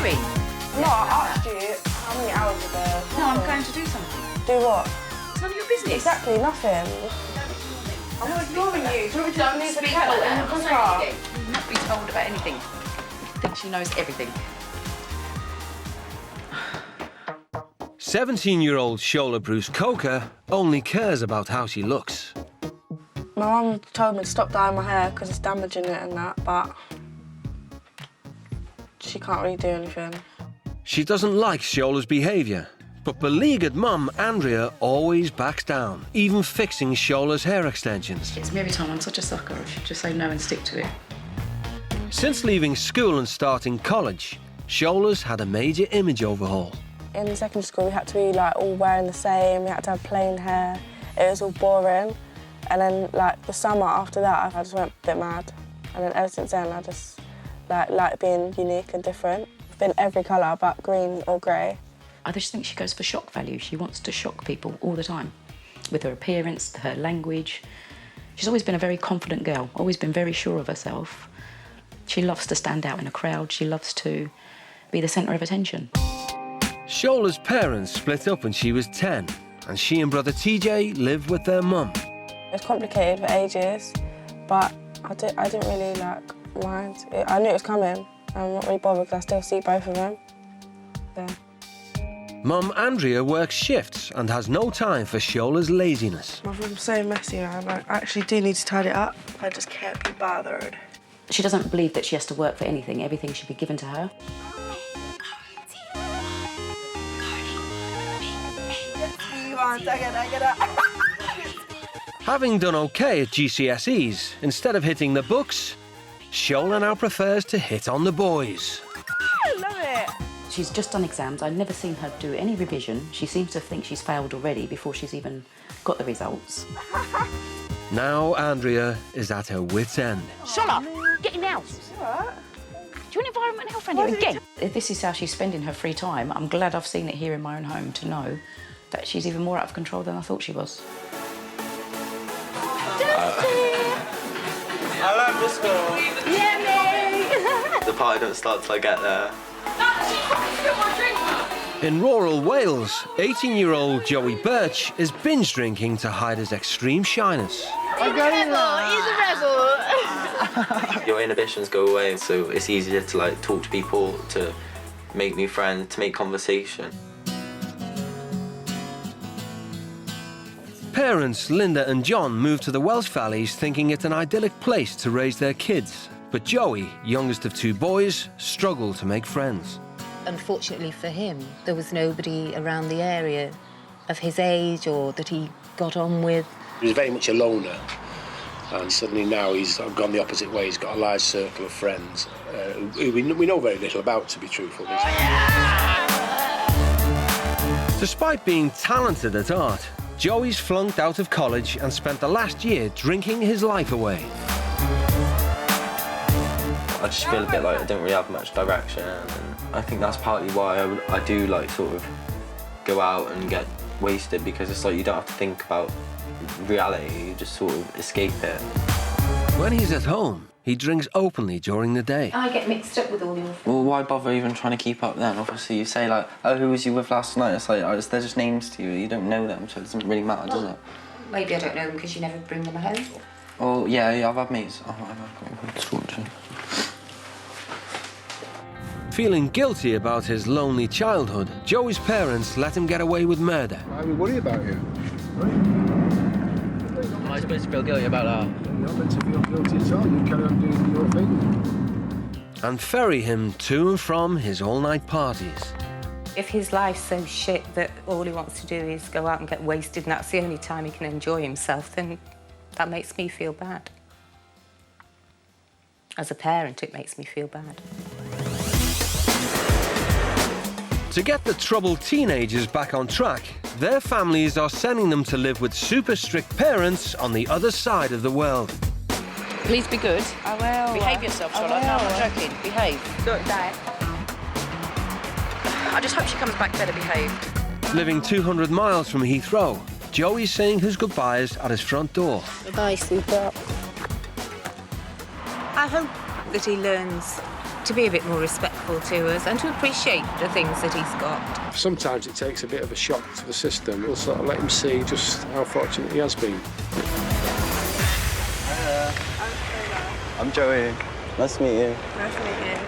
doing? No, I asked you how many hours ago. No, I'm going to do something. Do what? It's none of your business. Exactly, nothing. I'm not ignoring you. Do you want me to Don't leave the speak kettle like in that. the I'm cooker? saying you will not be told about anything. I think she knows everything. 17-year-old Shola Bruce Coker only cares about how she looks. My mum told me to stop dyeing my hair because it's damaging it and that, but she can't really do anything. She doesn't like Shola's behaviour, but beleaguered mum Andrea always backs down, even fixing Shola's hair extensions. It's me every time. I'm such a sucker. I should just say no and stick to it. Since leaving school and starting college, Shola's had a major image overhaul. In secondary school, we had to be like all wearing the same. We had to have plain hair. It was all boring. And then like the summer after that, I just went a bit mad. And then ever since then, I just like being unique and different. I've been every colour but green or grey. I just think she goes for shock value. She wants to shock people all the time with her appearance, her language. She's always been a very confident girl, always been very sure of herself. She loves to stand out in a crowd. She loves to be the centre of attention. Shola's parents split up when she was 10, and she and brother TJ live with their mum. It was complicated for ages, but I didn't really mind. I knew it was coming. I'm not really bothered because I still see both of them. Yeah. Mum Andrea works shifts and has no time for Shola's laziness. My room's so messy, man. I actually do need to tidy it up. I just can't be bothered. She doesn't believe that she has to work for anything. Everything should be given to her. Having done OK at GCSEs, instead of hitting the books, Shola now prefers to hit on the boys. I love it. She's just done exams. I've never seen her do any revision. She seems to think she's failed already before she's even got the results. Now Andrea is at her wit's end. Shola, get in now. What? Do you want environment and health around here again? If this is how she's spending her free time, I'm glad I've seen it here in my own home to know that she's even more out of control than I thought she was. I love this girl. Yeah, me! The party don't start till I get there. In rural Wales, 18-year-old Joey Birch is binge drinking to hide his extreme shyness. Your inhibitions go away, so it's easier to talk to people, to make new friends, to make conversation. Parents Linda and John moved to the Welsh Valleys thinking it's an idyllic place to raise their kids. But Joey, youngest of two boys, struggled to make friends. Unfortunately for him, there was nobody around the area of his age or that he got on with. He was very much a loner, and suddenly now he's gone the opposite way. He's got a large circle of friends who we know very little about, to be truthful. Despite being talented at art, Joey's flunked out of college and spent the last year drinking his life away. I just feel a bit like I don't really have much direction, and I think that's partly why I do sort of go out and get wasted, because it's like you don't have to think about reality, you just sort of escape it. When he's at home, he drinks openly during the day. I get mixed up with all your... Well, why bother even trying to keep up then? Obviously you say oh, who was you with last night? It's like, they're just names to you, you don't know them, so it doesn't really matter, does it? Maybe I don't know them because you never bring them home. Well, yeah, I've had mates. Oh, I've got to. Feeling guilty about his lonely childhood, Joey's parents let him get away with murder. I would worry about you. Am I supposed to feel guilty about that? You're not meant to feel guilty at all. You carry on doing your thing. And ferry him to and from his all-night parties. If his life's so shit that all he wants to do is go out and get wasted and that's the only time he can enjoy himself, then that makes me feel bad. As a parent, it makes me feel bad. To get the troubled teenagers back on track, their families are sending them to live with super strict parents on the other side of the world. Please be good. I will. Behave yourself, Charlotte. No, I'm not joking. Behave. Don't die. I just hope she comes back better behaved. Living 200 miles from Heathrow, Joey's saying his goodbyes at his front door. Bye, sweetheart. I hope that he learns to be a bit more respectful to us and to appreciate the things that he's got. Sometimes it takes a bit of a shock to the system. We'll sort of let him see just how fortunate he has been. I'm Joey. Nice to meet you. Nice to meet you.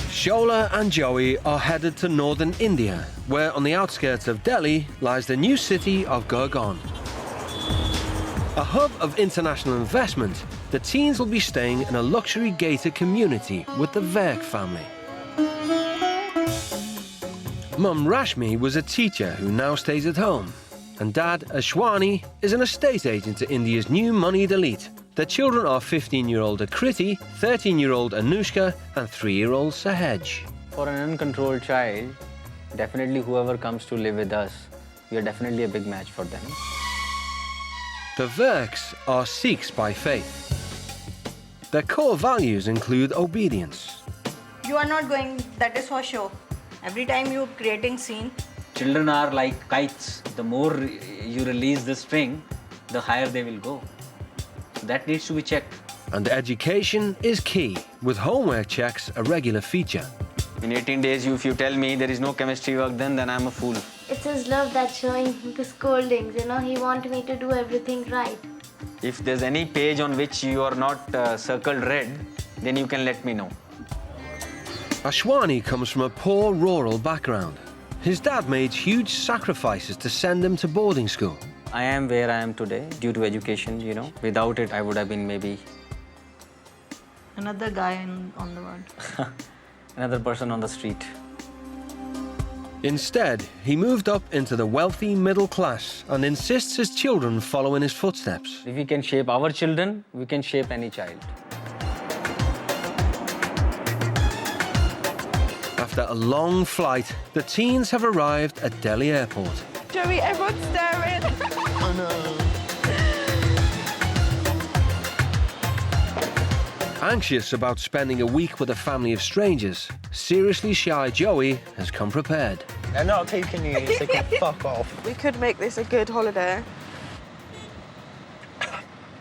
Shola and Joey are headed to northern India, where on the outskirts of Delhi lies the new city of Gurgaon. A hub of international investment, the teens will be staying in a luxury gated community with the Verk family. Mum Rashmi was a teacher who now stays at home, and Dad Ashwani is an estate agent to India's new moneyed elite. Their children are 15-year-old Akriti, 13-year-old Anushka, and 3-year-old Sahaj. For an uncontrolled child, definitely whoever comes to live with us, we are definitely a big match for them. The Verks are Sikhs by faith. Their core values include obedience. You are not going, that is for sure. Every time you're creating scene. Children are like kites. The more you release the string, the higher they will go. That needs to be checked. And education is key, with homework checks a regular feature. In 18 days, if you tell me there is no chemistry work, then I'm a fool. It's his love that's showing the scoldings, you know, he wants me to do everything right. If there's any page on which you are not circled red, then you can let me know. Ashwani comes from a poor rural background. His dad made huge sacrifices to send him to boarding school. I am where I am today due to education, you know. Without it, I would have been maybe Another guy on the world. another person on the street. Instead, he moved up into the wealthy middle class and insists his children follow in his footsteps. If we can shape our children, we can shape any child. After a long flight, the teens have arrived at Delhi airport. Joey, everyone's staring. Oh no. Anxious about spending a week with a family of strangers, seriously shy Joey has come prepared. They're not taking you, so they can fuck off. We could make this a good holiday.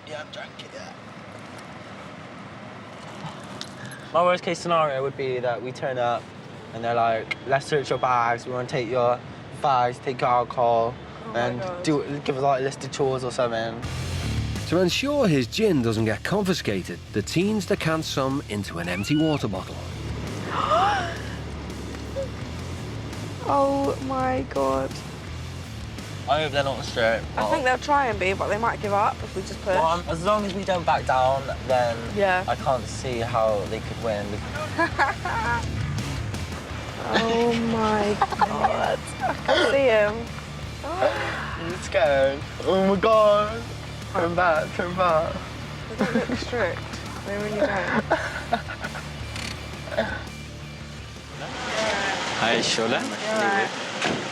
Yeah, I'm drunk, yeah. My worst case scenario would be that we turn up and they're like, let's search your bags, we want to take your bags, take your alcohol, and give us like a list of chores or something. To ensure his gin doesn't get confiscated, the teens decant some into an empty water bottle. Oh my God. I hope they're not straight. I think they'll try and be, but they might give up if we just push. Well, as long as we don't back down, then Yeah. I can't see how they could win. Oh my God. I can see him. I'm scared. Oh my God. Turn back, turn back. They don't look strict. They really don't. Hi, Shola. Alright.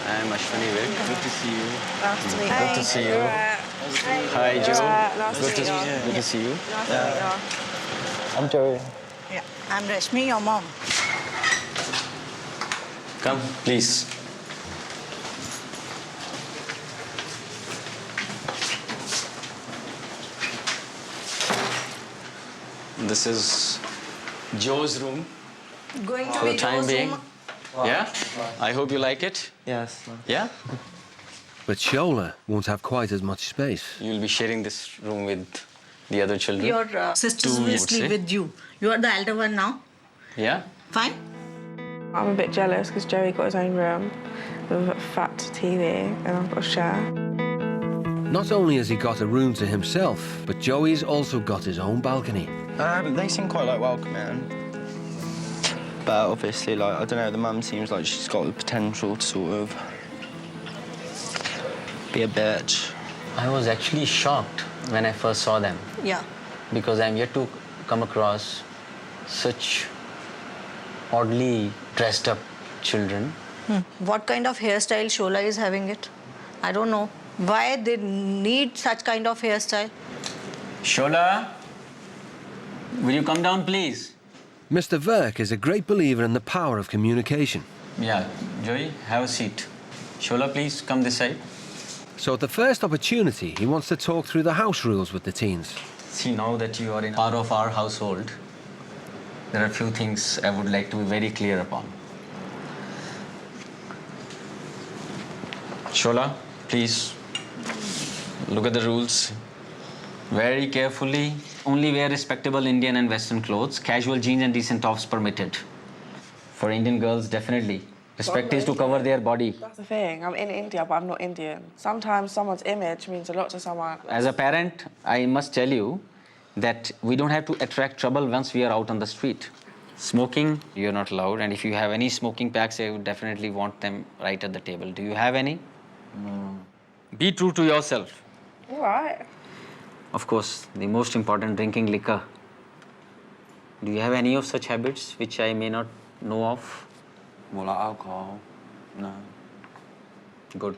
I'm Ashwani Vik. Good to see you. Nice to meet you. Good to see you. Alright. Hi, Joe. Nice to meet you. Good to see you. Nice to meet you. I'm Joey. Yeah, I'm Rashmi, your mom. Come, please. This is Joe's room Going to for the be time Joe's being. room. Yeah? I hope you like it. Yes. Yeah? But Shola won't have quite as much space. You'll be sharing this room with the other children. Your sisters Two, you will would sleep say. with you. You are the elder one now. Yeah? Fine? I'm a bit jealous because Joey got his own room with a fat TV and I've got a share. Not only has he got a room to himself, but Joey's also got his own balcony. They seem quite like welcoming. But obviously, like, I don't know, the mum seems like she's got the potential to sort of be a bitch. I was actually shocked when I first saw them. Yeah. Because I'm yet to come across such oddly dressed up children. What kind of hairstyle Shola is having it? I don't know. Why they need such kind of hairstyle? Shola, will you come down, please? Mr. Verk is a great believer in the power of communication. Yeah, Joey, have a seat. Shola, please come this side. So at the first opportunity, he wants to talk through the house rules with the teens. See, now that you are in part of our household, there are a few things I would like to be very clear upon. Shola, please look at the rules very carefully. Only wear respectable Indian and Western clothes. Casual jeans and decent tops permitted. For Indian girls, definitely. Respect is to cover their body. That's the thing. I'm in India, but I'm not Indian. Sometimes someone's image means a lot to someone. As a parent, I must tell you that we don't have to attract trouble once we are out on the street. Smoking, you're not allowed. And if you have any smoking packs, I would definitely want them right at the table. Do you have any? No. Be true to yourself. All right. Of course, the most important, drinking liquor. Do you have any of such habits which I may not know of? More like alcohol. No. Good.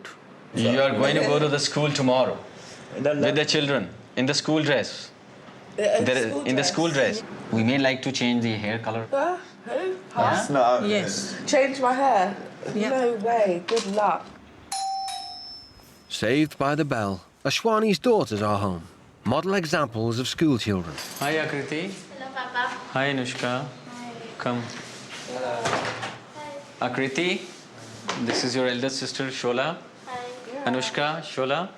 You are going to go to the school tomorrow with the children in the school dress. In the school dress. We may like to change the hair color. Who? That's not. Yes. Change my hair? Yeah. No way. Good luck. Saved by the bell, Ashwani's daughters are home. Model examples of school children. Hi, Akriti. Hello, Papa. Hi, Anushka. Hi. Come. Hi. Akriti, this is your elder sister, Shola. Hi. Anushka, Shola.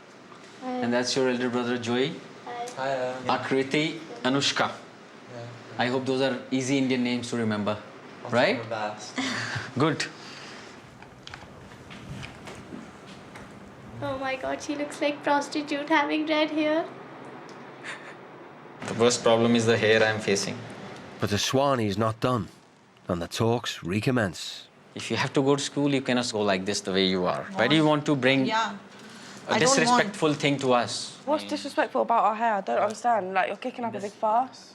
Hi. And that's your elder brother, Joey. Hi. Akriti, Anushka. I hope those are easy Indian names to remember. Right? Good. Oh my God, she looks like prostitute having red hair. The worst problem is the hair I'm facing. But Ashwani's not done, and the talks recommence. If you have to go to school, you cannot go like this the way you are. Why do you want to bring a disrespectful thing to us? What's disrespectful about our hair? I don't understand. Like, you're kicking up a big fuss.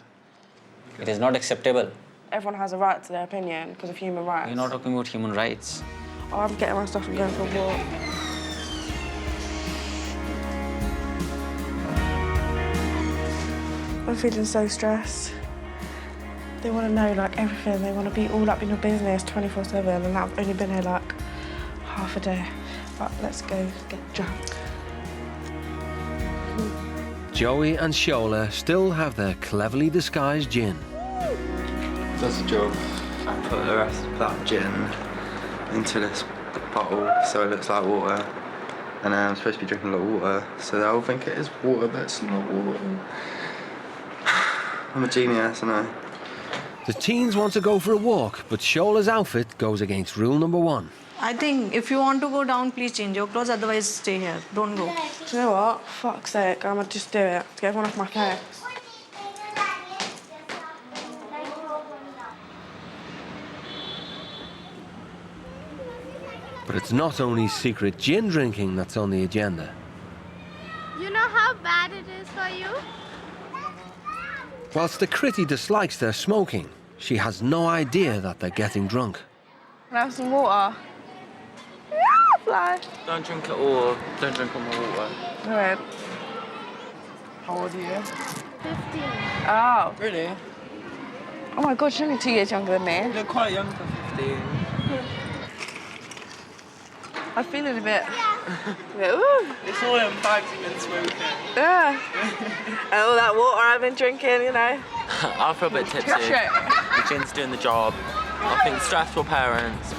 It is not acceptable. Everyone has a right to their opinion because of human rights. You're not talking about human rights. Oh, I'm getting my stuff and going for a walk. I'm feeling so stressed. They want to know, like, everything. They want to be all up in your business 24/7, and I've only been here, like, half a day. But let's go get drunk. Joey and Shola still have their cleverly disguised gin. Does the job. I put the rest of that gin into this bottle so it looks like water. And I'm supposed to be drinking a lot of water, so they'll think it is water, but it's not water. I'm a genius, I know. The teens want to go for a walk, but Shola's outfit goes against rule number 1. I think if you want to go down, please change your clothes. Otherwise, stay here. Don't go. Do you know what? Fuck's sake, I'm gonna just do it to get everyone off my face. But it's not only secret gin drinking that's on the agenda. You know how bad it is for you? Whilst the Akriti dislikes their smoking, she has no idea that they're getting drunk. Can I have some water? Yeah, fly. Don't drink it all. Don't drink all my water. Go ahead. How old are you? 15. Oh. Really? Oh my God, she's only 2 years younger than me. You look quite young for 15. I'm feeling a bit. Ooh. It's all them bags you've been smoking. Yeah. And all that water I've been drinking, you know. I feel a bit tipsy. The gin's doing the job. I think stressful parents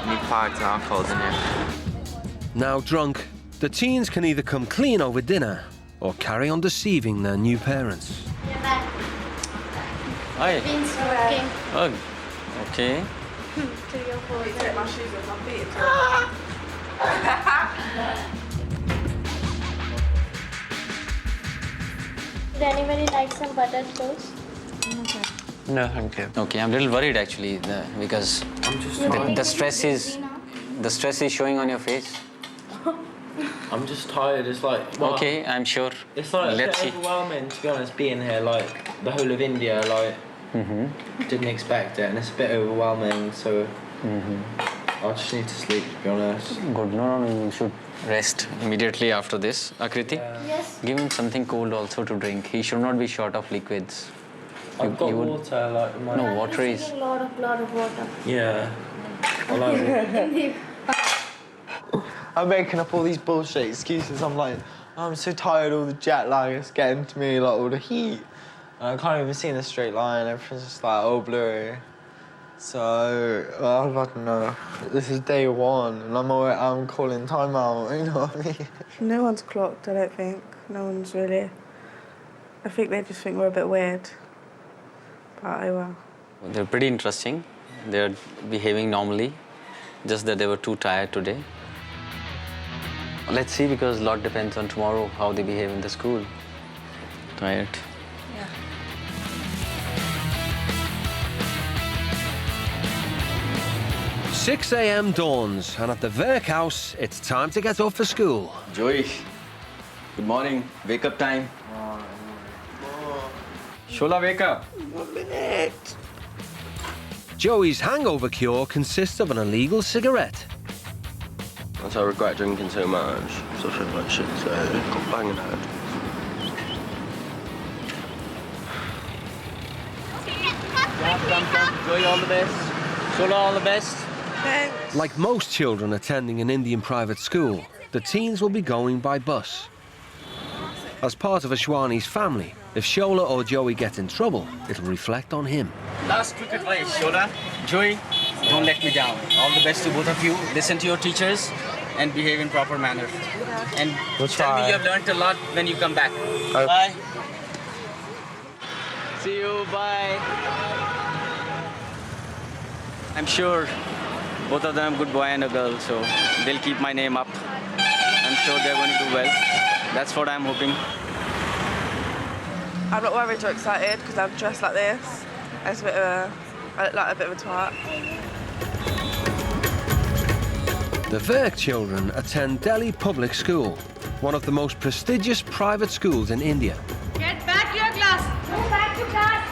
need fags and alcohol in here. Now drunk, the teens can either come clean over dinner or carry on deceiving their new parents. You're back. Hi. Been smoking. Oh, okay. To your phone. Take my shoes off, my feet. Would anybody like some buttered toast? No, thank you. Okay, I'm a little worried actually because I'm just the stress is showing on your face. I'm just tired. It's like Okay, I'm sure. It's like Let's a bit see. overwhelming to be honest. Being here, like the whole of India, like didn't expect it, and it's a bit overwhelming. So I just need to sleep. To be honest. Good. No, you should rest immediately after this. Akriti, Yes. give him something cold also to drink. He should not be short of liquids. I've got you would- water, like in my. No, water is. Drinking lot of water. Yeah. I like I'm making up all these bullshit excuses. I'm like, I'm so tired, all the jet lag is getting to me, like all the heat. I can't even see in a straight line. Everything's just like all blurry. So, I don't know. This is day one, and I'm calling timeout, you know what I mean? No one's clocked, I don't think. No one's really. I think they just think we're a bit weird. But oh well. They're pretty interesting. They're behaving normally, just that they were too tired today. Let's see, because a lot depends on tomorrow, how they behave in the school. Tired. 6 a.m. dawns, and at the workhouse, it's time to get up for school. Joey, good morning. Wake up time. Shola, wake up. 1 minute. Joey's hangover cure consists of an illegal cigarette. Once I regret drinking so much, so I feel like shit, so I'm banging head. Come. Joey, all the best. Shola, all the best. Thanks. Like most children attending an Indian private school, the teens will be going by bus. As part of Ashwani's family, if Shola or Joey get in trouble, it'll reflect on him. Last quick advice, Shola. Joey, don't let me down. All the best to both of you. Listen to your teachers and behave in proper manner. And tell me you have learned a lot when you come back. Bye. See you. Bye. I'm sure both of them good boy and a girl, so they'll keep my name up. I'm sure they're going to do well. That's what I'm hoping. I'm not worried or excited because I'm dressed like this. It's I look like a bit of a twat. The Virk children attend Delhi Public School, one of the most prestigious private schools in India. Get back to your class. Go back to class.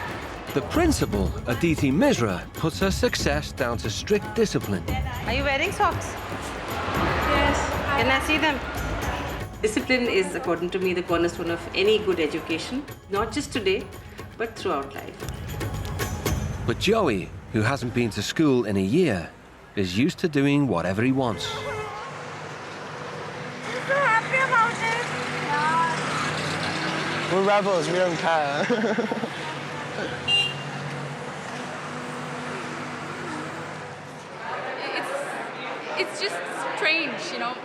The principal, Aditi Misra, puts her success down to strict discipline. Are you wearing socks? Yes. Can I see them? Discipline is, according to me, the cornerstone of any good education, not just today, but throughout life. But Joey, who hasn't been to school in a year, is used to doing whatever he wants. I'm so happy about it. We're rebels, we don't care. It's just strange, you know,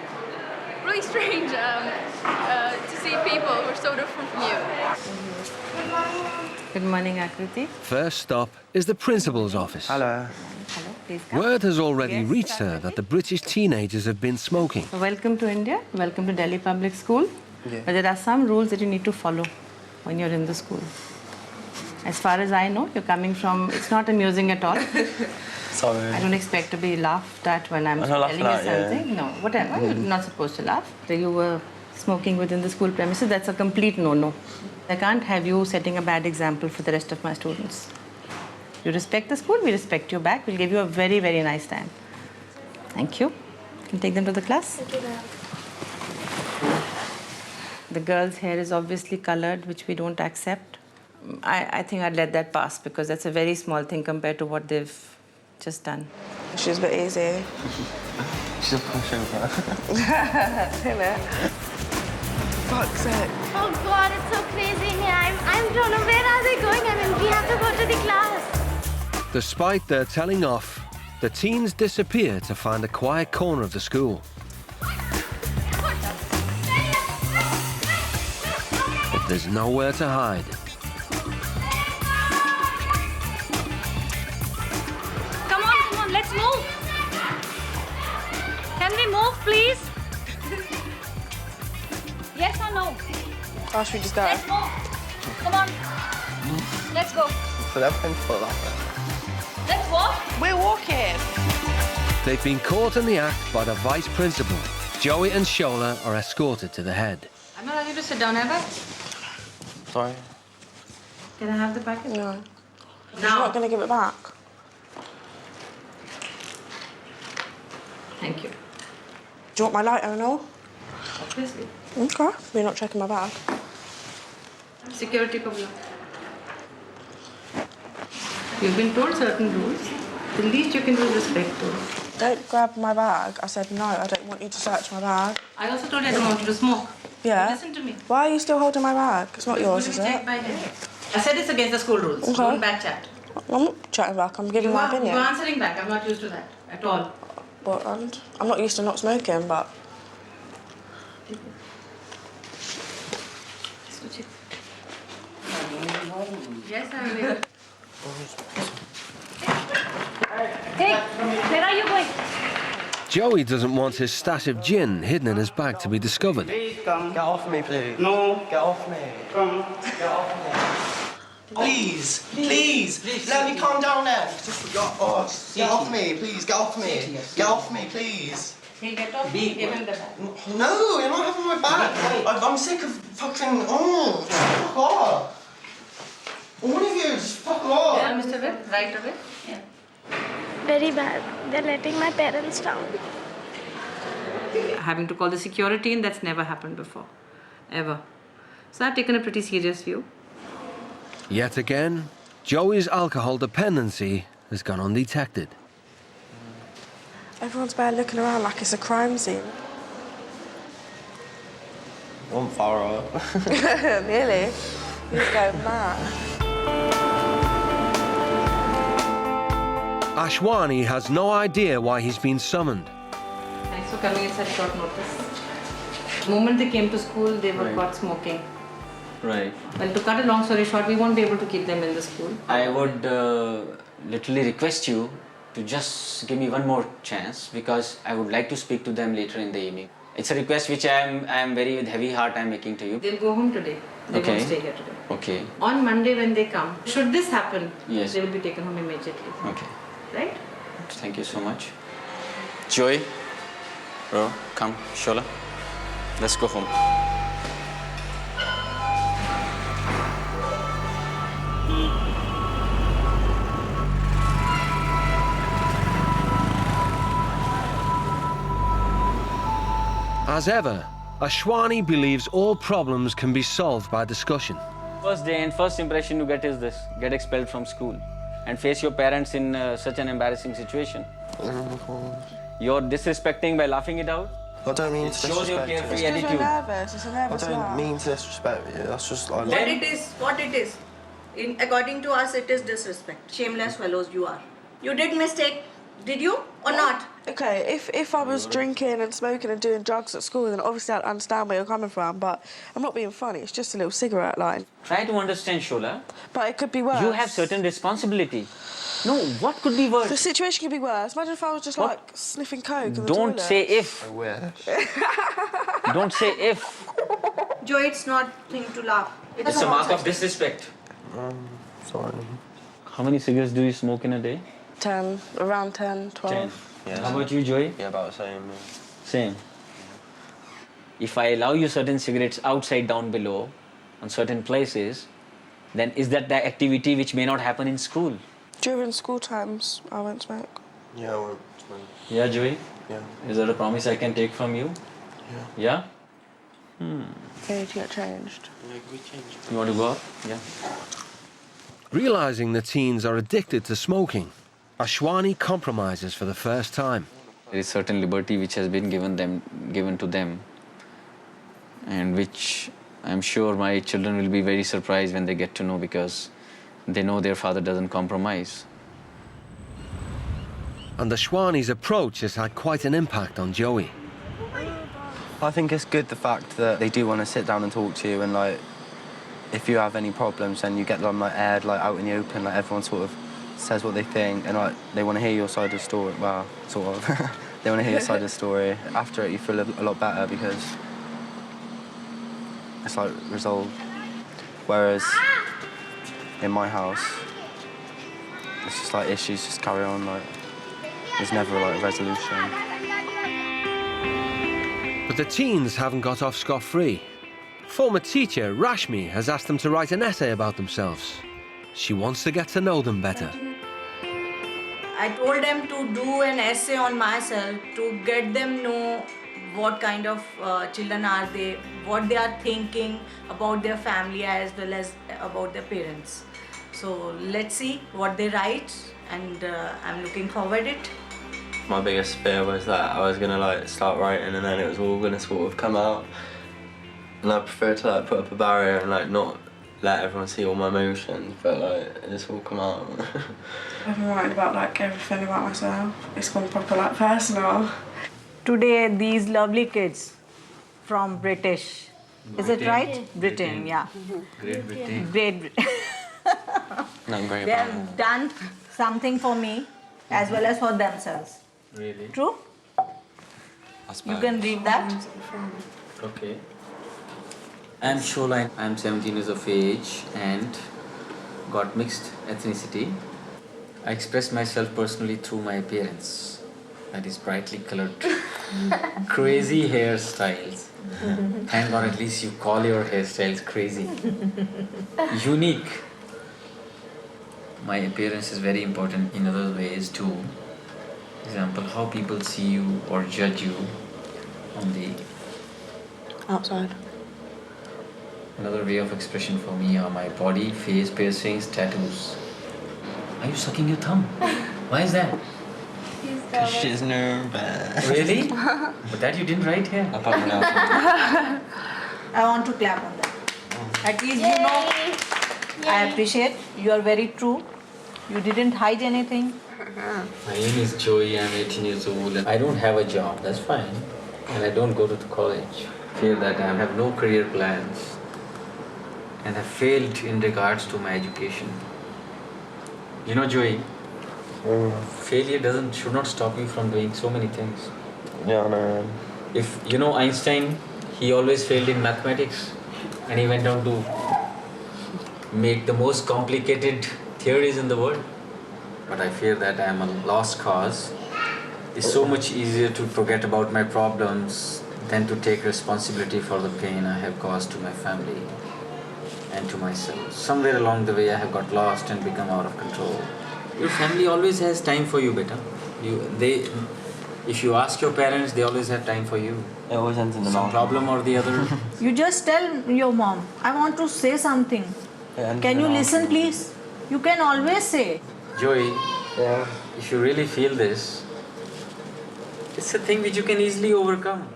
really strange to see people who are so different from you. Good morning, Akriti. First stop is the principal's office. Hello. Hello, please come. Word has already reached her that the British teenagers have been smoking. Welcome to India. Welcome to Delhi Public School. Yeah. But there are some rules that you need to follow when you're in the school. As far as I know, you're coming from... It's not amusing at all. Sorry. I don't expect to be laughed at when I'm telling you something. Yeah. No, whatever. You're not supposed to laugh. You were smoking within the school premises. That's a complete no-no. I can't have you setting a bad example for the rest of my students. You respect the school, we respect you back. We'll give you a very, very nice time. Thank you. You can take them to the class. Thank you, ma'am. The girl's hair is obviously colored, which we don't accept. I think I'd let that pass because that's a very small thing compared to what they've just done. She's a bit easy. She's a pushover. Fuck's sake. Oh God, it's so crazy in here. I don't know, where are they going? I mean, we have to go to the class. Despite their telling off, the teens disappear to find a quiet corner of the school. But there's nowhere to hide. Come on, let's move. Can we move, please? Yes or no? Oh, should we just go? Let's move. Come on. Let's go. So that principal laughing. Let's walk. We're walking. They've been caught in the act by the vice principal. Joey and Shola are escorted to the head. I'm not allowed you to sit down, ever. Sorry. Can I have the packet? No. She's not going to give it back. Thank you. Do you want my lighter and all? Obviously. Okay. We're not checking my bag. Security problem. You've been told certain rules. The least you can do is respect those. Don't grab my bag. I said no, I don't want you to search my bag. I also told you I don't want you to smoke. Yeah. Listen to me. Why are you still holding my bag? It's not yours, is it? Mistake by him. I said it's against the school rules. Okay. Don't back chat. I'm not chatting back, I'm giving my opinion. You're answering back. I'm not used to that at all. But I'm not used to not smoking, but... Yes, I will. Hey, where are you going? Joey doesn't want his stash of gin hidden in his bag to be discovered. Please come. Get off me, please. No. Get off me. Come. Get off me. Please. Let me calm down then. Just get off me, please. Get off me. Get off me, please. He'll get off. Give him the bag. No, you're not having my bag. I'm sick of fucking. Oh, fuck off. One of you, just fuck off. Yeah, Mr. Vitt, right away. Yeah. Very bad. They're letting my parents down. Having to call the security in, that's never happened before. Ever. So I've taken a pretty serious view. Yet again, Joey's alcohol dependency has gone undetected. Everyone's bare looking around like it's a crime scene. One far Nearly. He's going mad. Ashwani has no idea why he's been summoned. Thanks for coming at such short notice. The moment they came to school, they were caught smoking. Right. Well, to cut a long story short, we won't be able to keep them in the school. I would literally request you to just give me one more chance because I would like to speak to them later in the evening. It's a request which I am very with heavy heart I'm making to you. They'll go home today. They won't stay here today. Okay. On Monday when they come, should this happen, Yes. they will be taken home immediately. Okay. Right? Thank you so much. Joy, bro, come, Shola. Let's go home. As ever, Ashwani believes all problems can be solved by discussion. First day and first impression you get is this: get expelled from school and face your parents in such an embarrassing situation. You're disrespecting by laughing it out. I don't mean to It shows your disrespect you. carefree Because attitude. we're nervous. It's a nervous I don't laugh. mean to disrespect you. That's just like. What it is. According to us, it is disrespect. Shameless fellows you are. You did mistake, did you or not? Okay, if I was drinking and smoking and doing drugs at school, then obviously I'd understand where you're coming from, but I'm not being funny, it's just a little cigarette line. Try to understand, Shola. But it could be worse. You have certain responsibility. No, what could be worse? The situation could be worse. Imagine if I was just What? like sniffing coke in the Don't toilet. say if. I wish. Don't say if. Joe, it's not thing to laugh. It's a mark of disrespect. Sorry. How many cigarettes do you smoke in a day? 10, around 10, 12. 10. Yeah. How about you, Joey? Yeah, about the same. Same. If I allow you certain cigarettes outside down below, on certain places, then is that the activity which may not happen in school? During school times, I won't smoke. Yeah, I won't. Yeah, Joey? Yeah. Is that a promise I can take from you? Yeah. Yeah? They need to get changed. Yeah, we change. You want to go up? Yeah. Realizing the teens are addicted to smoking, Ashwani compromises for the first time. There is certain liberty which has been given to them, and which I'm sure my children will be very surprised when they get to know, because they know their father doesn't compromise. And Ashwani's approach has had quite an impact on Joey. I think it's good the fact that they do want to sit down and talk to you, and like if you have any problems then you get them like aired like out in the open, like everyone sort of says what they think, and like they want to hear your side of the story. Well, sort of. They want to hear your side of the story. After it you feel a lot better because it's like resolved. Whereas in my house it's just like issues just carry on, like there's never like a resolution. But the teens haven't got off scot-free. Former teacher Rashmi has asked them to write an essay about themselves. She wants to get to know them better. I told them to do an essay on myself to get them know what kind of children are they, what they are thinking about their family as well as about their parents. So let's see what they write, and I'm looking forward it. My biggest fear was that I was gonna like start writing and then it was all gonna sort of come out. And I prefer to like put up a barrier and like not let everyone see all my emotions, but like it's all come out. I've been writing about like everything about myself. It's gone proper like personal. Today, these lovely kids from British, is it right? Britain, yeah. Great Britain. Great Britain. Not very They have done something for me as well as for themselves. Really? True? You can read that. Okay. I'm Shola. I'm 17 years of age and got mixed ethnicity. I express myself personally through my appearance. That is brightly colored, crazy hairstyles. Thank God at least you call your hairstyles crazy. Unique. My appearance is very important in other ways too. Example, how people see you or judge you on the Outside. Another way of expression for me are my body, face, piercings, tattoos. Are you sucking your thumb? Why is that? Because she's nervous. Really? But that you didn't write here. I want to clap on that. At least you know, I appreciate. You are very true. You didn't hide anything. My name is Joey, I'm 18 years old. I don't have a job, that's fine. And I don't go to the college. I feel that I have no career plans. And I failed in regards to my education. You know, Joey, failure should not stop you from doing so many things. Yeah, I know. If you know Einstein, he always failed in mathematics and he went on to make the most complicated theories in the world. But I fear that I am a lost cause. It's so much easier to forget about my problems than to take responsibility for the pain I have caused to my family and to myself. Somewhere along the way I have got lost and become out of control. Your family always has time for you, beta. If you ask your parents, they always have time for you. It always ends in the mouth. Some problem or the other. You just tell your mom, I want to say something. Can you listen, please? You can always say. Joey, if you really feel this, it's a thing which you can easily overcome.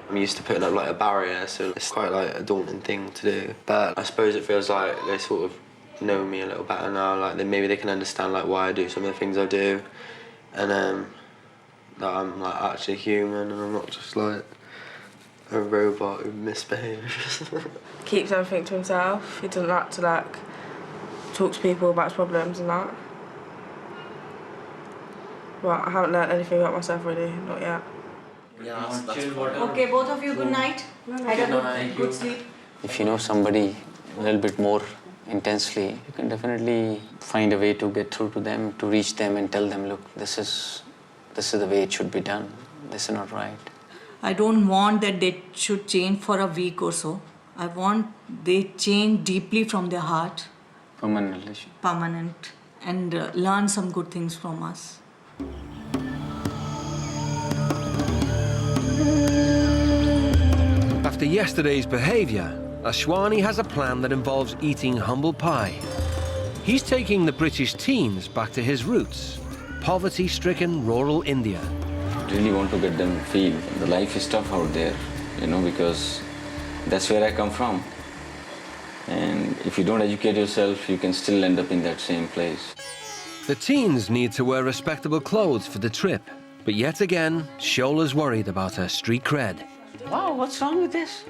I'm used to putting up like a barrier, so it's quite like a daunting thing to do. But I suppose it feels like they sort of know me a little better now. Like maybe they can understand like why I do some of the things I do, and that I'm like actually human and I'm not just like a robot who misbehaves. Keeps everything to himself. He doesn't like to like talk to people about his problems and that. Well, I haven't learned anything about myself really, not yet. Okay, both of you, good night. I got a good sleep. If you know somebody a little bit more intensely, you can definitely find a way to get through to them, to reach them and tell them, look, this is the way it should be done. This is not right. I don't want that they should change for a week or so. I want they change deeply from their heart. Permanent relation. Permanent. And learn some good things from us. After yesterday's behaviour, Ashwani has a plan that involves eating humble pie. He's taking the British teens back to his roots, poverty-stricken rural India. Really want to get them feel the life is tough out there, because that's where I come from. And if you don't educate yourself, you can still end up in that same place. The teens need to wear respectable clothes for the trip, but yet again, Shola's worried about her street cred. Wow, what's wrong with this?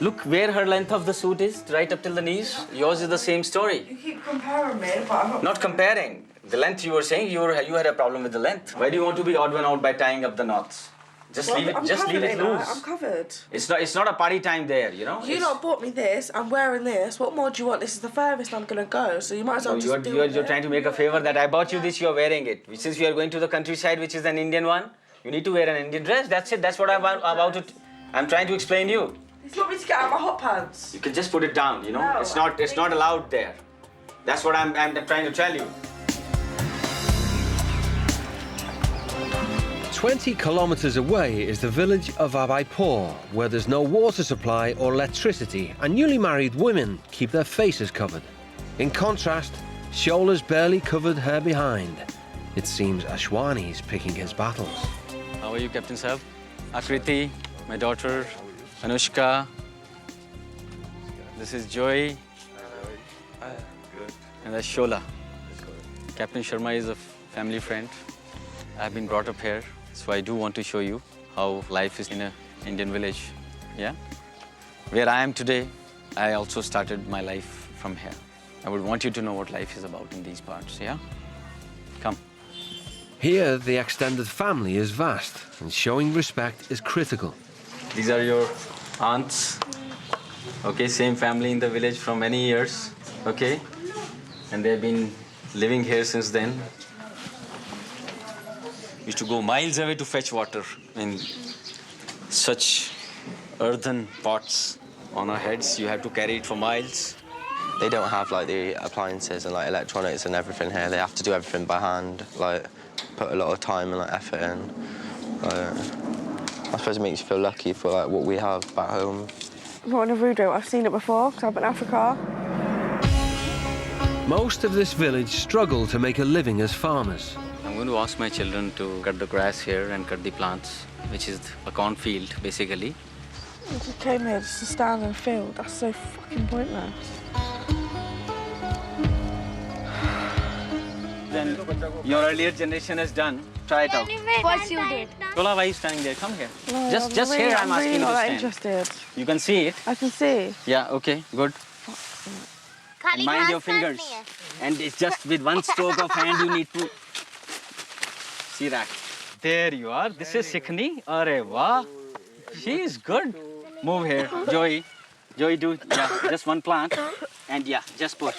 Look where her length of the suit is, right up till the knees. Yours is the same story. You keep comparing me, but I'm Not comparing. The length you were saying, you had a problem with the length. Why do you want to be odd one out by tying up the knots? Just leave it loose. I'm covered. It's not a party time there, You lot bought me this, I'm wearing this. What more do you want? This is the furthest I'm going to go, so you might as well just do it. You're trying to make a favor that I bought you this, you're wearing it. Since you are going to the countryside, which is an Indian one, you need to wear an Indian dress. That's it. That's what I'm trying to explain you. You want me to get out my hot pants? You can just put it down, No, it's not allowed there. That's what I'm trying to tell you. 20 kilometres away is the village of Abaipur, where there's no water supply or electricity, and newly married women keep their faces covered. In contrast, Shola's barely covered her behind. It seems Ashwani's picking his battles. How are you, Captain Sahib? Akriti, my daughter, Anushka. This is Joy. Good. And that's Shola. Captain Sharma is a family friend. I've been brought up here, so I do want to show you how life is in an Indian village. Yeah? Where I am today, I also started my life from here. I would want you to know what life is about in these parts, yeah? Come. Here, the extended family is vast, and showing respect is critical. These are your aunts. Okay, same family in the village for many years. Okay? And they've been living here since then. Used to go miles away to fetch water in such earthen pots on our heads. You have to carry it for miles. They don't have like the appliances and like electronics and everything here. They have to do everything by hand, like put a lot of time and like effort in. I suppose it makes you feel lucky for like what we have back home. Not in a voodoo. I've seen it before because I've been in Africa. Most of this village struggle to make a living as farmers. I'm going to ask my children to cut the grass here and cut the plants, which is a cornfield, basically. I just came here just to stand in the field. That's so fucking pointless. Then your earlier generation has done. Try it out. What you did? Shola, why are you standing there? Come here. No, just really, here, I'm asking really you to not that stand. interested. You can see it. I can see. Yeah, okay, good. And mind your fingers. And it's just with one stroke of hand you need to... See that? There you are. This is Sikhni. Arre wah. She is good. Move here. Joey. Joey, do... Yeah, just one plant. And yeah, just push.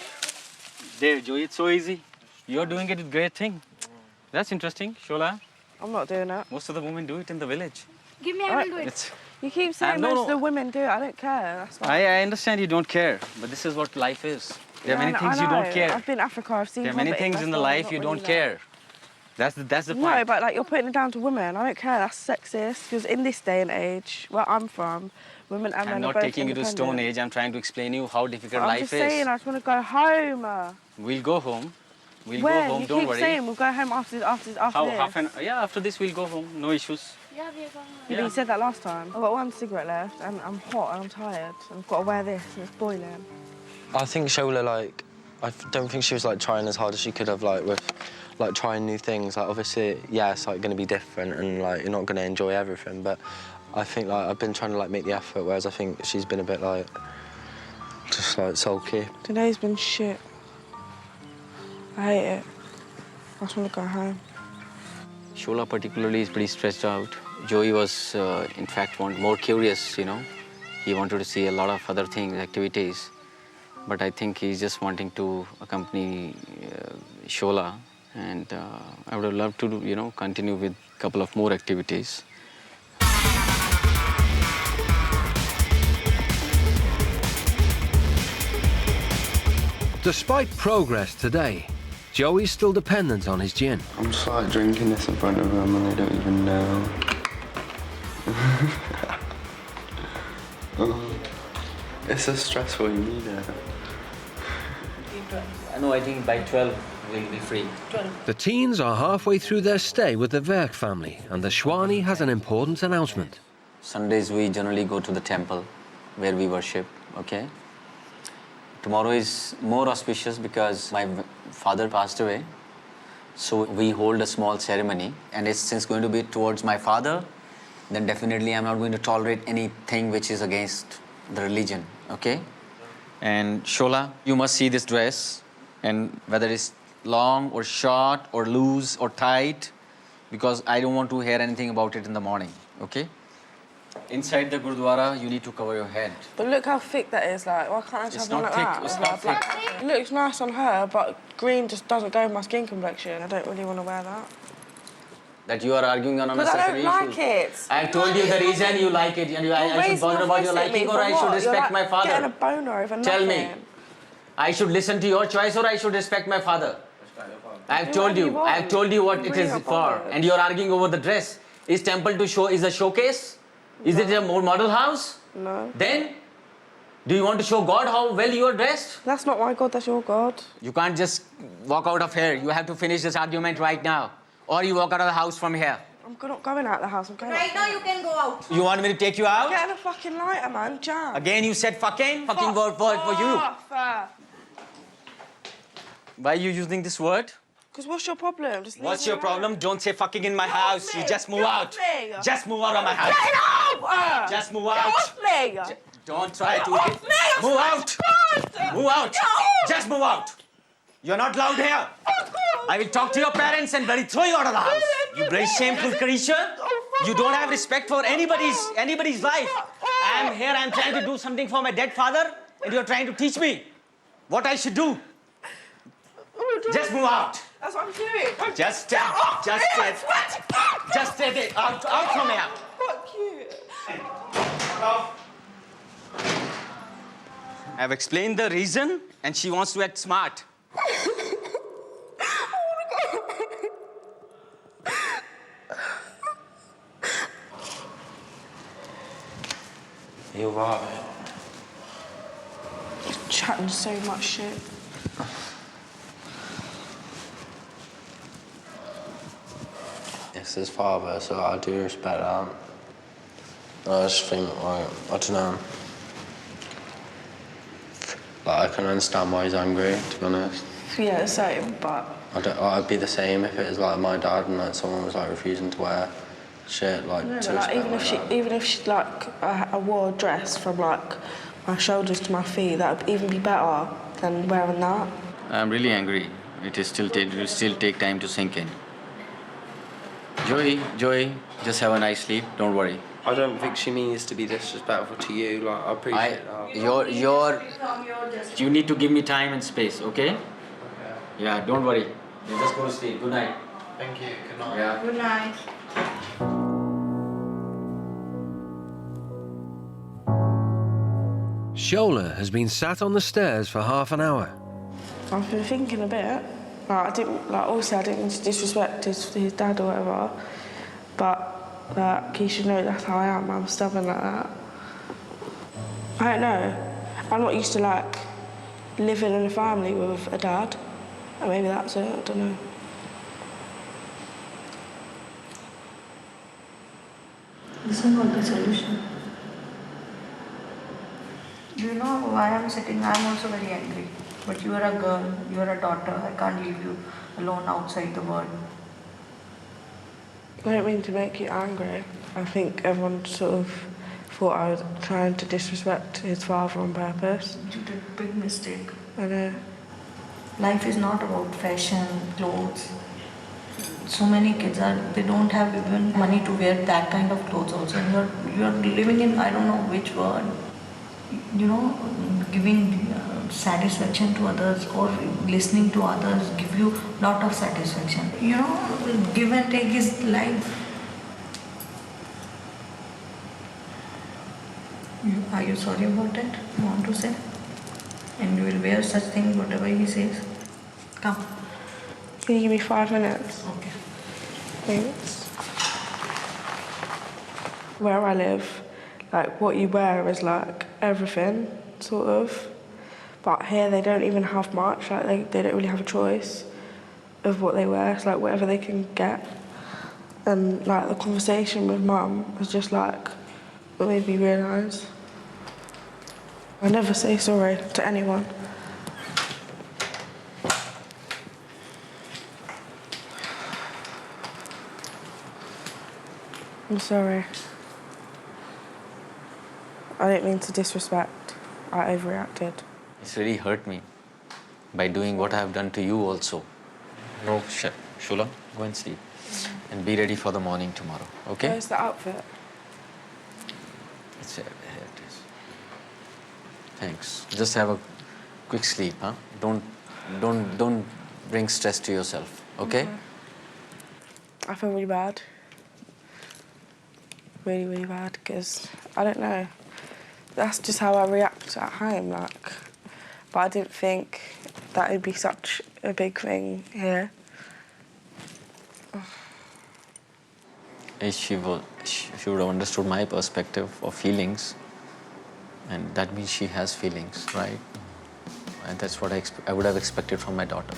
There, Joey. It's so easy. You're doing it with great thing. That's interesting, Shola. I'm not doing it. Most of the women do it in the village. Give me, I will do it. You keep saying most of the women do it. I don't care. That's why. I understand you don't care, but this is what life is. There are many things you don't care. I've been to Africa. I've seen. There are many things in the life you don't care. That's the point. No, but like you're putting it down to women. I don't care. That's sexist. Because in this day and age, where I'm from, women and men I'm are not both taking you to Stone Age. I'm trying to explain you how difficult life is. I'm just saying. I just want to go home. We'll go home. We'll When? go home. You Don't keep worry. saying we'll go home after this. Yeah, after this we'll go home. No issues. Yeah, but you said that last time. I've got one cigarette left, and I'm hot and I'm tired. And I've got to wear this, and it's boiling. I think Shola, like, I don't think she was like trying as hard as she could have, like with like trying new things. Like obviously, yeah, it's like going to be different, and like you're not going to enjoy everything. But I think like I've been trying to like make the effort, whereas I think she's been a bit like just like sulky. Today's been shit. I hate it. I just want to go home. Shola particularly is pretty stressed out. Joey was, in fact, more curious, you know. He wanted to see a lot of other things, activities. But I think he's just wanting to accompany Shola. And I would have loved to, you know, continue with a couple of more activities. Despite progress today, Joey's still dependent on his gin. I'm just like drinking this in front of them and they don't even know. It's so stressful, you need it. No, I think by 12 we'll be free. The teens are halfway through their stay with the Verk family, and the Shwani has an important announcement. Sundays we generally go to the temple where we worship, okay? Tomorrow is more auspicious because my father passed away. So we hold a small ceremony, and since it's going to be towards my father, then definitely I'm not going to tolerate anything which is against the religion, okay? And Shola, you must see this dress, and whether it's long or short or loose or tight, because I don't want to hear anything about it in the morning, okay? Inside the Gurdwara, you need to cover your head. But look how thick that is, like, why can't I just have one like that? It's not thick. It looks nice on her, but green just doesn't go with my skin complexion. I don't really want to wear that. That you are arguing on unnecessary issues. Because I don't like it. I have told you the reason you like it, and I should bother about your liking, or I should respect my father. Getting a boner over nothing. Tell me, I should listen to your choice, or I should respect my father? I have told you what it is for, and you are arguing over the dress. Is temple to show? Is a showcase? Is it a more model house? No. Then, do you want to show God how well you are dressed? That's not my God, that's your God. You can't just walk out of here. You have to finish this argument right now. Or you walk out of the house from here. I'm not going out of the house, I'm going Right now you can go out. You want me to take you out? Get a fucking lighter, man, jam. Again you said fucking? Fucking word for you. Why are you using this word? Because what's your problem? Just leave What's me your alone. problem? Don't say fucking in my house. You just move Get out. off me. Just move out of my house. Get off! Just move Get out. off me! Don't try to. Off me! Move out. Move out. Just move out. You're not allowed here. I will talk to your parents and bloody throw you out of the house. You bloody shameful creature. You don't have respect for anybody's life. I'm here. I'm trying to do something for my dead father, and you're trying to teach me what I should do. Just move out. That's what I'm doing. Just stay there. Out from here. Fuck you. I've explained the reason, and she wants to act smart. You're right. You're chatting so much shit. It's his father, so I do respect that. I just think, like, I don't know. Like, I can understand why he's angry, to be honest. Yeah, same, but... I'd be the same if it was like my dad and like someone was like refusing to wear shit, like No, to but, like, respect even if she like I wore a dress from like my shoulders to my feet, that would even be better than wearing that. I'm really angry. It will still take time to sink in. Joey, just have a nice sleep. Don't worry. I don't think she means to be disrespectful to you. Like, I appreciate that. You need to give me time and space, okay? Yeah, don't worry. You just go to sleep. Good night. Thank you. Good night. Yeah. Good night. Shola has been sat on the stairs for half an hour. I've been thinking a bit. Like, obviously I didn't mean to disrespect his dad or whatever, but like, he should know that's how I am. I'm stubborn like that. I don't know. I'm not used to like living in a family with a dad. And maybe that's it. I don't know. This is not the solution. You know why I'm sitting? I'm also very angry. But you are a girl, you are a daughter. I can't leave you alone outside the world. I don't mean to make you angry. I think everyone sort of thought I was trying to disrespect his father on purpose. You did a big mistake. I know. Life is not about fashion, clothes. So many kids they don't have even money to wear that kind of clothes also. And you're living in, I don't know which world. You know, giving satisfaction to others or listening to others give you lot of satisfaction. You know, give and take is life. Are you sorry about it? You want to say? And you will wear such things, whatever he says. Come. Can you give me 5 minutes? Okay. Thanks. Where I live, like what you wear is like everything, sort of. But here they don't even have much, like they don't really have a choice of what they wear. It's like whatever they can get. And like the conversation with Mum was just like, what made me realise. I never say sorry to anyone. I'm sorry. I didn't mean to disrespect. I overreacted. It's really hurt me by doing what I have done to you also. No, Shula, go and sleep. And be ready for the morning tomorrow, okay? Where's the outfit? Here it is. Thanks. Just have a quick sleep, huh? Don't bring stress to yourself, okay? I feel really bad. Really, really bad, because I don't know. That's just how I react at home, like. But I didn't think that would be such a big thing here. She would have understood my perspective of feelings, and that means she has feelings, right? And that's what I would have expected from my daughter.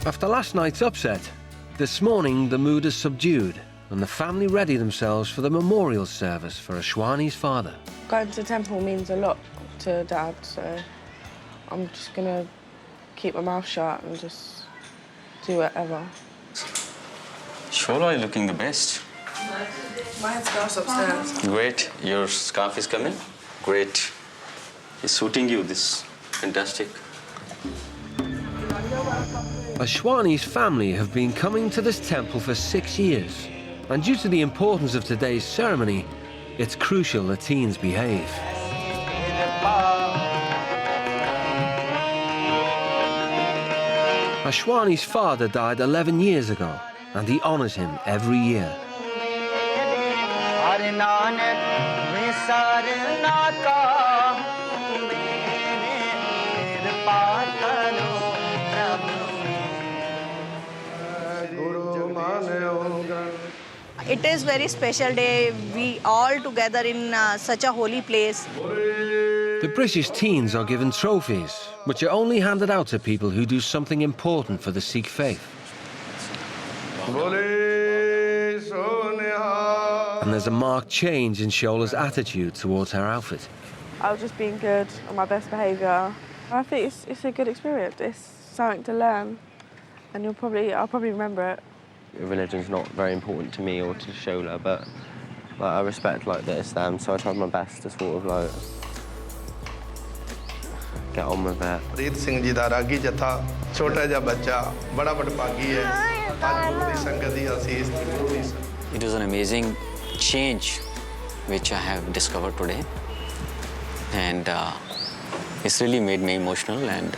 After last night's upset, this morning the mood is subdued and the family ready themselves for the memorial service for Ashwani's father. Going to the temple means a lot to Dad, so I'm just going to keep my mouth shut and just do whatever. Sure, are you looking the best? My scarf's upstairs. Great. Your scarf is coming? Great. It's suiting you, this. Fantastic. Ashwani's family have been coming to this temple for 6 years, and due to the importance of today's ceremony, it's crucial the teens behave. Ashwani's father died 11 years ago, and he honours him every year. It is very special day. We all together in such a holy place. The British teens are given trophies, which are only handed out to people who do something important for the Sikh faith. And there's a marked change in Shola's attitude towards her outfit. I was just being good on my best behaviour. I think it's a good experience. It's something to learn, and I'll probably remember it. Religion's not very important to me or to Shola, but I respect the Islam, so I tried my best to sort of get on with it. रीत सिंह जी दा रागी जथा छोटा जा बच्चा बड़ा बड़भागी है आज गुरु दी संगत दी आसीस दी गुरु दी संगत. It was an amazing change which I have discovered today, and it's really made me emotional, and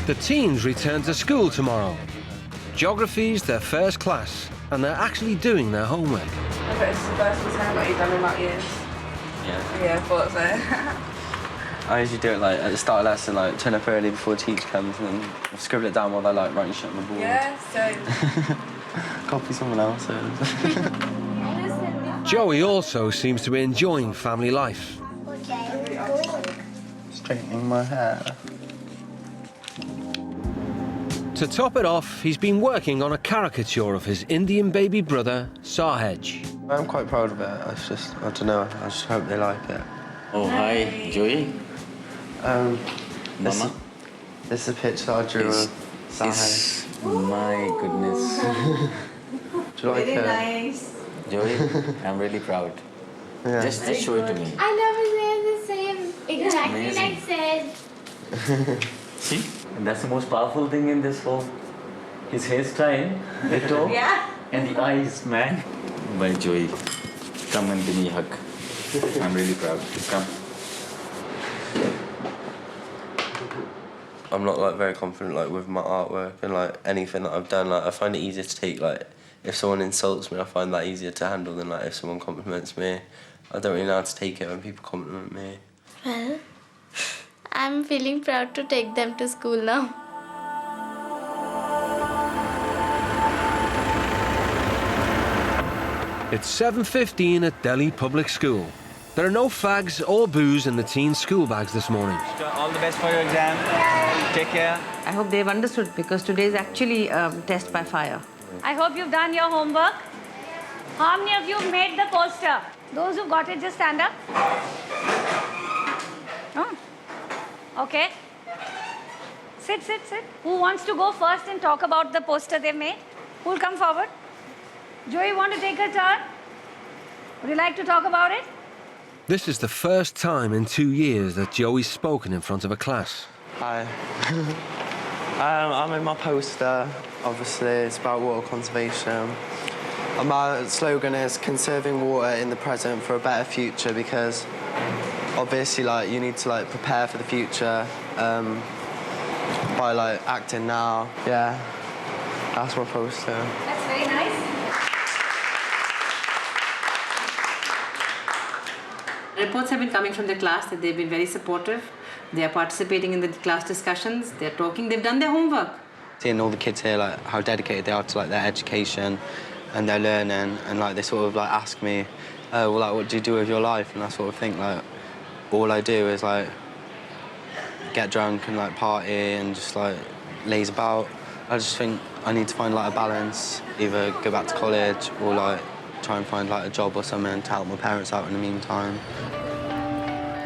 The teens return to school tomorrow. Geography's their first class, and they're actually doing their homework. I bet it's the first time you've done in that years. Yeah, I thought so. I usually do it at the start of lesson, turn up early before the teacher comes, and then scribble it down while they're writing shit on the board. Yeah, so. Copy someone else's. Joey also seems to be enjoying family life. Straightening my hair. To top it off, he's been working on a caricature of his Indian baby brother, Sahej. I'm quite proud of it. I don't know, I just hope they like it. Oh, hi, Joey. Mama? This is a picture I drew of Sahej. My goodness. Do you like it? Nice. Joey, I'm really proud. Yeah. Just show it to me. I never said the same. Exactly Amazing. like said. See? And that's the most powerful thing in this whole. His hairstyle, the toe, and the eyes, man. Well, Joey, come and give me a hug. I'm really proud. Come. I'm not very confident with my artwork and anything that I've done. I find it easier to take if someone insults me, I find that easier to handle than if someone compliments me. I don't really know how to take it when people compliment me. Well, I'm feeling proud to take them to school now. It's 7:15 at Delhi Public School. There are no fags or booze in the teen school bags this morning. All the best for your exam. Take care. I hope they've understood, because today is actually test by fire. I hope you've done your homework. How many of you made the poster? Those who got it, just stand up. Oh. Okay. Sit. Who wants to go first and talk about the poster they made? Who'll come forward? Joey, you want to take a turn? Would you like to talk about it? This is the first time in 2 years that Joey's spoken in front of a class. Hi. I made my poster. Obviously, it's about water conservation. And my slogan is conserving water in the present for a better future, because obviously, you need to prepare for the future by acting now. Yeah, that's my poster. That's very nice. Reports have been coming from the class that they've been very supportive. They are participating in the class discussions. They're talking. They've done their homework. Seeing all the kids here, how dedicated they are to their education, and they're learning, and like they sort of like ask me, oh, well, like, what do you do with your life? And I sort of think like all I do is like get drunk and like party and just like laze about. I just think I need to find like a balance, either go back to college or like try and find like a job or something to help my parents out in the meantime.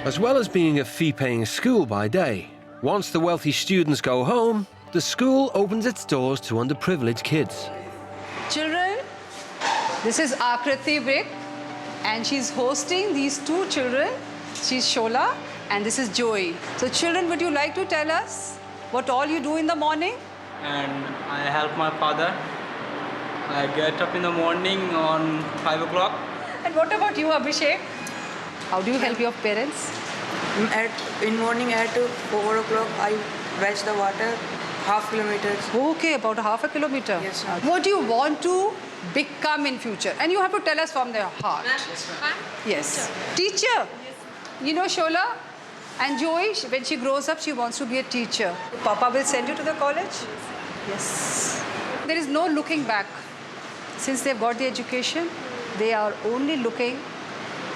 As well as being a fee-paying school by day, once the wealthy students go home, the school opens its doors to underprivileged kids. Children, this is Akriti Brick, and she's hosting these two children. She's Shola, and this is Joey. So children, would you like to tell us what all you do in the morning? And I help my father. I get up in the morning on 5 o'clock. And what about you, Abhishek? How do you help your parents? In morning at 4 o'clock, I fetch the water, half kilometers. Okay, about half a kilometer. Yes, sir. What do you want to become in future? And you have to tell us from the heart. Yes. Teacher. You know Shola and Joey, when she grows up, she wants to be a teacher. Papa will send you to the college? Yes. There is no looking back. Since they've got the education, they are only looking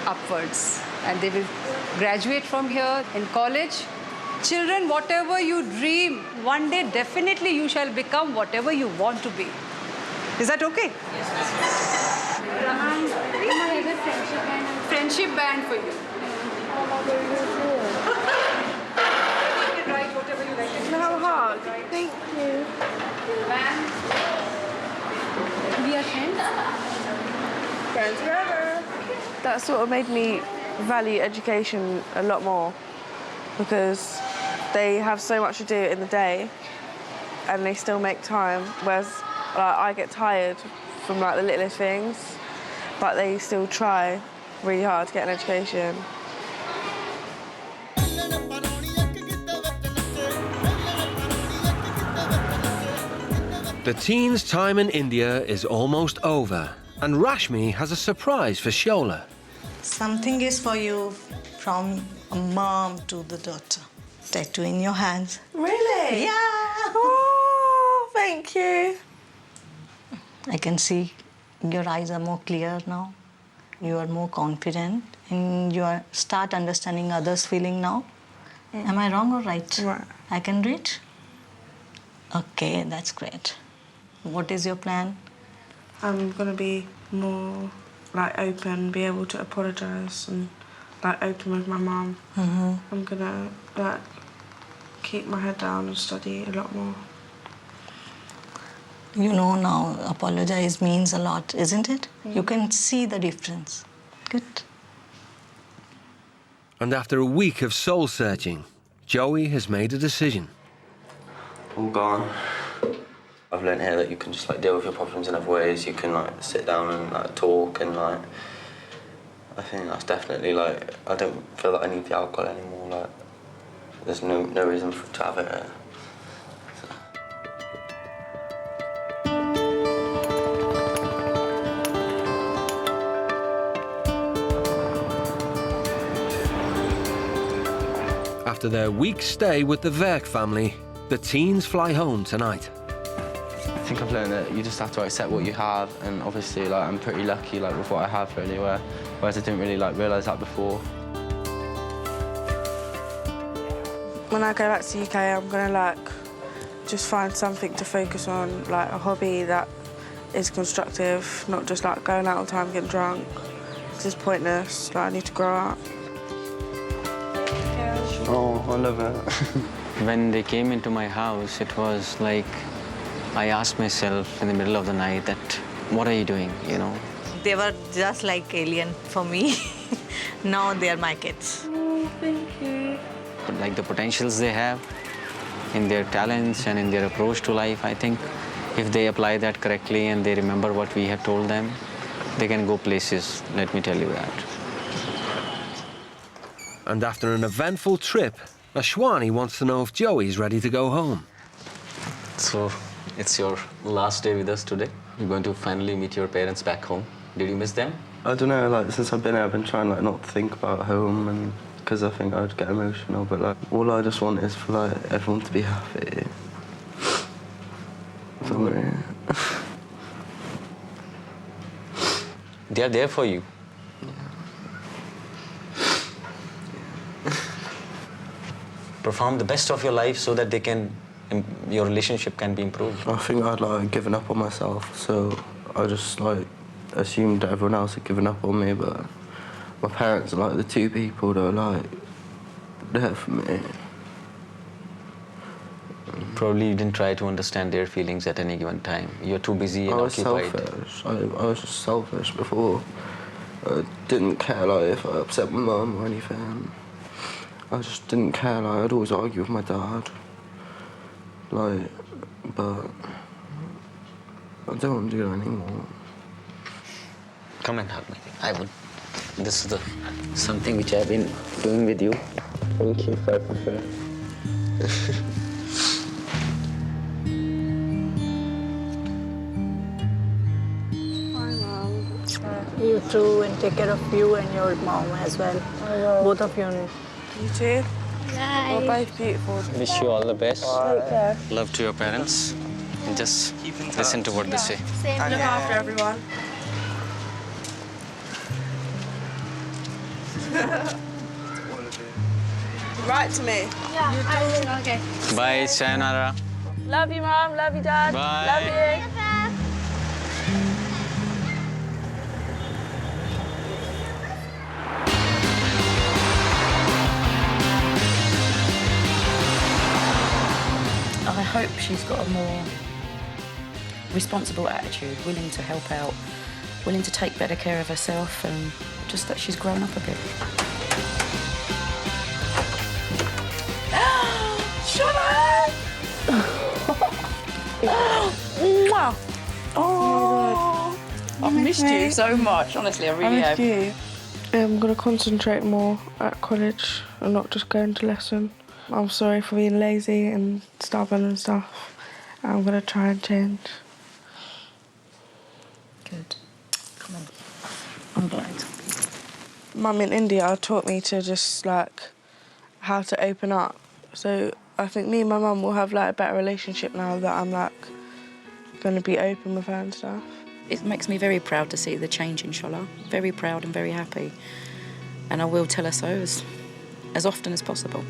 upwards. And they will graduate from here in college. Children, whatever you dream, one day definitely you shall become whatever you want to be. Is that okay? Yes. Friendship band for you. You can write whatever you like. Can I have a hug? Thank you. We are friends. Friends forever. That sort of made me value education a lot more because they have so much to do in the day and they still make time, whereas I get tired from like the littlest things, but they still try really hard to get an education. The teens' time in India is almost over, and Rashmi has a surprise for Shola. Something is for you from a mom to the daughter. Tattoo in your hands. Really? Yeah. Oh, thank you. I can see your eyes are more clear now. You are more confident and you are start understanding others' feeling now. Am I wrong or right? Right. I can read? Okay, that's great. What is your plan? I'm gonna be more like open, be able to apologise and like open with my mum. I'm gonna like keep my head down and study a lot more. You know now, apologize means a lot, isn't it? You can see the difference. Good. And after a week of soul-searching, Joey has made a decision. All gone. I've learned here that you can just like deal with your problems in other ways. You can like sit down and like talk and like. I think that's definitely like I don't feel that I need the alcohol anymore. Like there's no reason to have it. After their week's stay with the Verk family, the teens fly home tonight. I think I've learned that you just have to accept what you have, and obviously like I'm pretty lucky like with what I have really, whereas I didn't really like realise that before. When I go back to the UK, I'm gonna like just find something to focus on, like a hobby that is constructive, not just like going out all the time getting drunk. It's just pointless. Like I need to grow up. Oh, I love it. When they came into my house, it was like I asked myself in the middle of the night that, what are you doing, you know? They were just like alien for me. Now they are my kids. Oh, thank you. But like the potentials they have in their talents and in their approach to life, I think if they apply that correctly and they remember what we have told them, they can go places, let me tell you that. And after an eventful trip, Ashwani wants to know if Joey's ready to go home. So, it's your last day with us today. You're going to finally meet your parents back home. Did you miss them? I don't know, like since I've been here, I've been trying like not to think about home, and because I think I'd get emotional, but like all I just want is for like everyone to be happy. For me. They are there for you. Perform the best of your life so that your relationship can be improved. I think I'd like given up on myself, so I just like assumed everyone else had given up on me, but my parents are like the two people that are like there for me. Probably you didn't try to understand their feelings at any given time. You're too busy and occupied. Selfish. I was just selfish before. I didn't care like if I upset my mum or anything. I just didn't care. Like I'd always argue with my dad. Like, but I don't want to do that anymore. Come and hug me. I would. This is something which I've been doing with you. Thank you, Pepper. You too, and take care of you and your mom as well. Both of you. You too. Bye. You're both beautiful. Wish you all the best. Take care. Love to your parents. And just listen to what they say. Look after everyone. Write to me. Yeah, you too. Okay. Bye, sayonara. Love you, Mum. Love you, Dad. Bye. Love you. I hope she's got a more responsible attitude, willing to help out, willing to take better care of herself, and just that she's grown up a bit. Shut up! Oh, I've missed you so much, honestly, I really have. you. I'm going to concentrate more at college and not just going to lesson. I'm sorry for being lazy and stubborn and stuff. I'm going to try and change. Good. Come on. I'm glad. Mum in India taught me to just, like, how to open up. So I think me and my mum will have, like, a better relationship now that I'm, like, going to be open with her and stuff. It makes me very proud to see the change in Shola. Very proud and very happy. And I will tell her so as often as possible.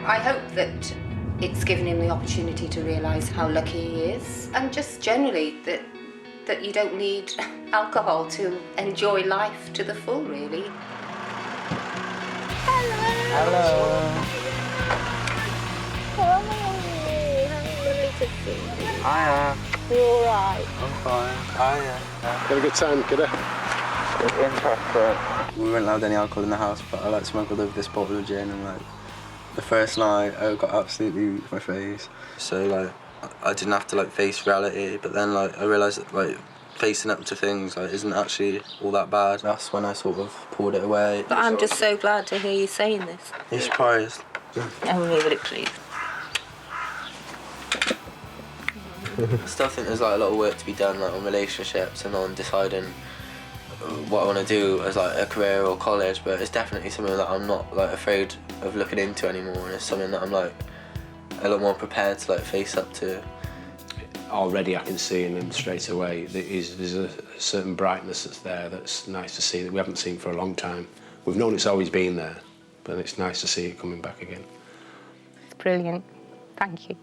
I hope that it's given him the opportunity to realise how lucky he is, and just generally that you don't need alcohol to enjoy life to the full, really. Hello. Hiya. You all right? I'm fine. Hiya. Had a good time, kiddo? It was interesting. We weren't allowed any alcohol in the house, but I like smuggled over this bottle of gin, and like the first night I got absolutely with my face. So like I didn't have to like face reality, but then like I realised that like facing up to things like isn't actually all that bad. That's when I sort of pulled it away. But I'm just so glad to hear you saying this. You're surprised? I'm really pleased. I still think there's like a lot of work to be done like on relationships and on deciding what I want to do as like a career or college, but it's definitely something that I'm not like afraid of looking into anymore, and it's something that I'm like a lot more prepared to like face up to. Already I can see in them straight away there's a certain brightness that's there that's nice to see that we haven't seen for a long time. We've known it's always been there, but it's nice to see it coming back again. It's brilliant. Thank you.